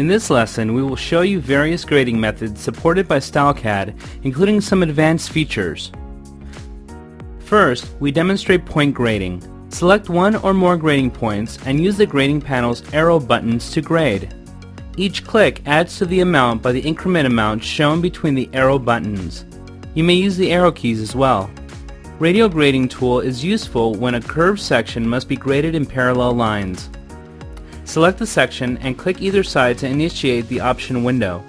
In this lesson, we will show you various grading methods supported by StyleCAD, including some advanced features. First, we demonstrate point grading. Select one or more grading points and use the grading panel's arrow buttons to grade. Each click adds to the amount by the increment amount shown between the arrow buttons. You may use the arrow keys as well. Radial grading tool is useful when a curved section must be graded in parallel lines. Select the section and click either side to initiate the option window.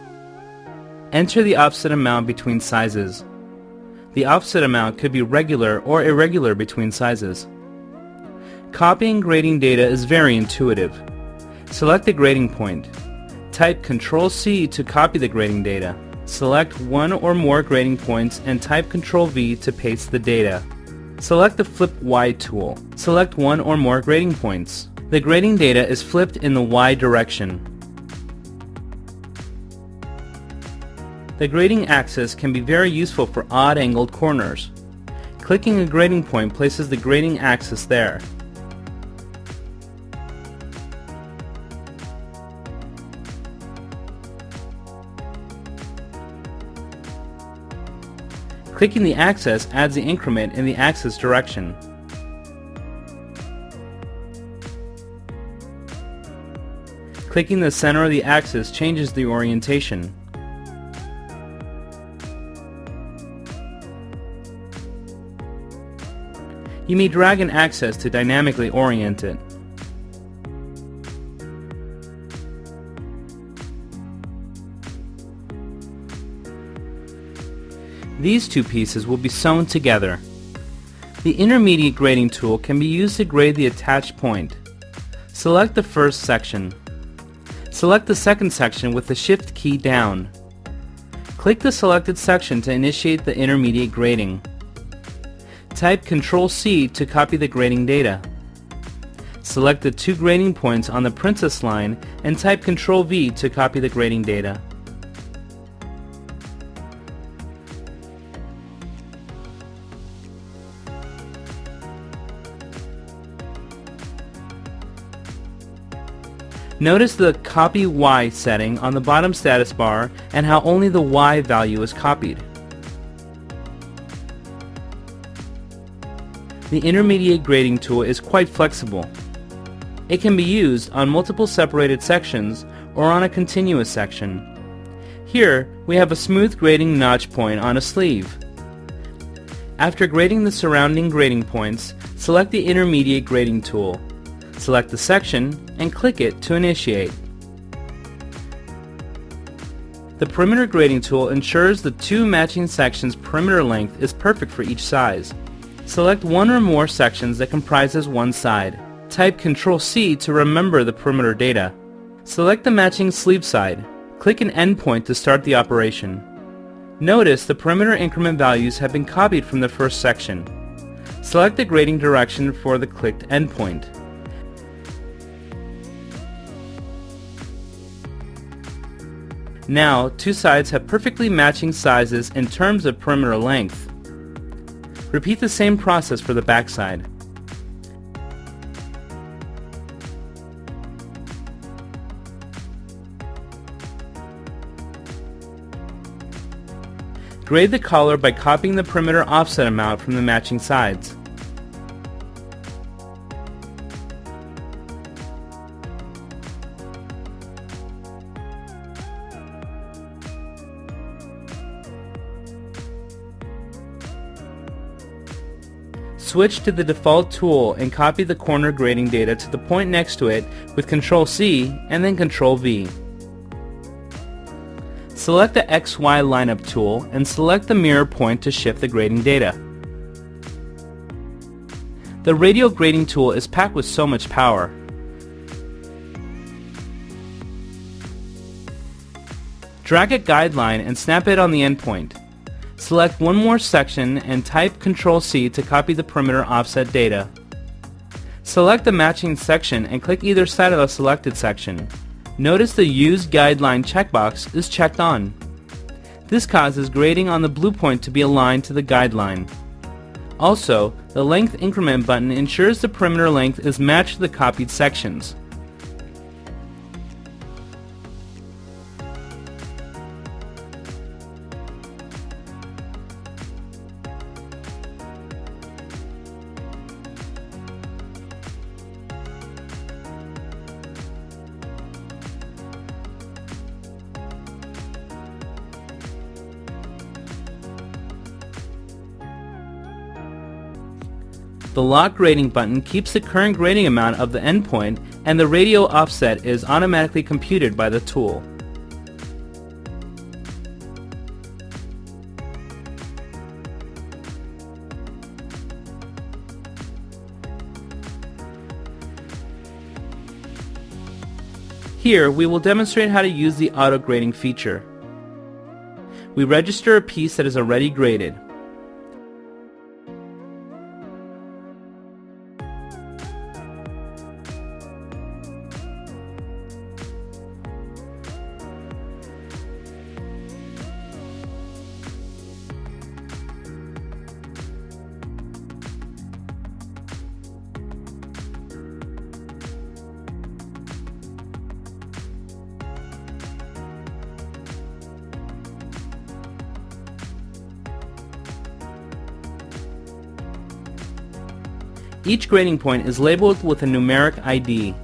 Enter the offset amount between sizes. The offset amount could be regular or irregular between sizes. Copying grading data is very intuitive. Select the grading point. Type Ctrl+C to copy the grading data. Select one or more grading points and type Ctrl+V to paste the data. Select the Flip Y tool. Select one or more grading points. The grading data is flipped in the Y direction. The grading axis can be very useful for odd-angled corners. Clicking a grading point places the grading axis there. Clicking the axis adds the increment in the axis direction. Clicking the center of the axis changes the orientation. You may drag an axis to dynamically orient it. These two pieces will be sewn together. The intermediate grading tool can be used to grade the attached point. Select the first section. Select the second section with the Shift key down. Click the selected section to initiate the intermediate grading. Type Ctrl+C to copy the grading data. Select the two grading points on the princess line and type Ctrl+V to copy the grading data. Notice the Copy Y setting on the bottom status bar and how only the Y value is copied. The intermediate grading tool is quite flexible. It can be used on multiple separated sections or on a continuous section. Here, we have a smooth grading notch point on a sleeve. After grading the surrounding grading points, select the intermediate grading tool. Select the section and click it to initiate. The perimeter grading tool ensures the two matching sections' perimeter length is perfect for each size. Select one or more sections that comprises one side. Type Ctrl+C to remember the perimeter data. Select the matching sleeve side. Click an endpoint to start the operation. Notice the perimeter increment values have been copied from the first section. Select the grading direction for the clicked endpoint. Now, two sides have perfectly matching sizes in terms of perimeter length. Repeat the same process for the back side. Grade the collar by copying the perimeter offset amount from the matching sides. Switch to the default tool and copy the corner grading data to the point next to it with Ctrl+C and then Ctrl+V. Select the XY lineup tool and select the mirror point to shift the grading data. The radial grading tool is packed with so much power. Drag a guideline and snap it on the endpoint. Select one more section and type Ctrl+C to copy the perimeter offset data. Select the matching section and click either side of the selected section. Notice the Use Guideline checkbox is checked on. This causes grading on the blue point to be aligned to the guideline. Also, the Length Increment button ensures the perimeter length is matched to the copied sections. The Lock Grading button keeps the current grading amount of the endpoint, and the radial offset is automatically computed by the tool. Here, we will demonstrate how to use the auto grading feature. We register a piece that is already graded. Each grading point is labeled with a numeric ID.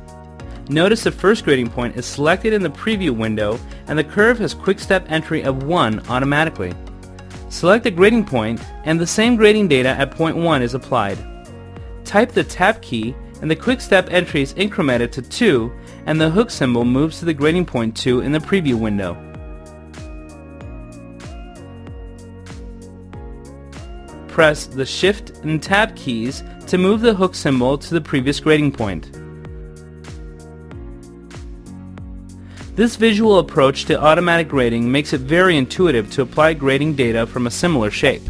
Notice the first grading point is selected in the preview window and the curve has quick step entry of 1 automatically. Select a grading point and the same grading data at point 1 is applied. Type the Tab key and the quick step entry is incremented to 2 and the hook symbol moves to the grading point 2 in the preview window. Press the Shift and Tab keys to move the hook symbol to the previous grading point. This visual approach to automatic grading makes it very intuitive to apply grading data from a similar shape.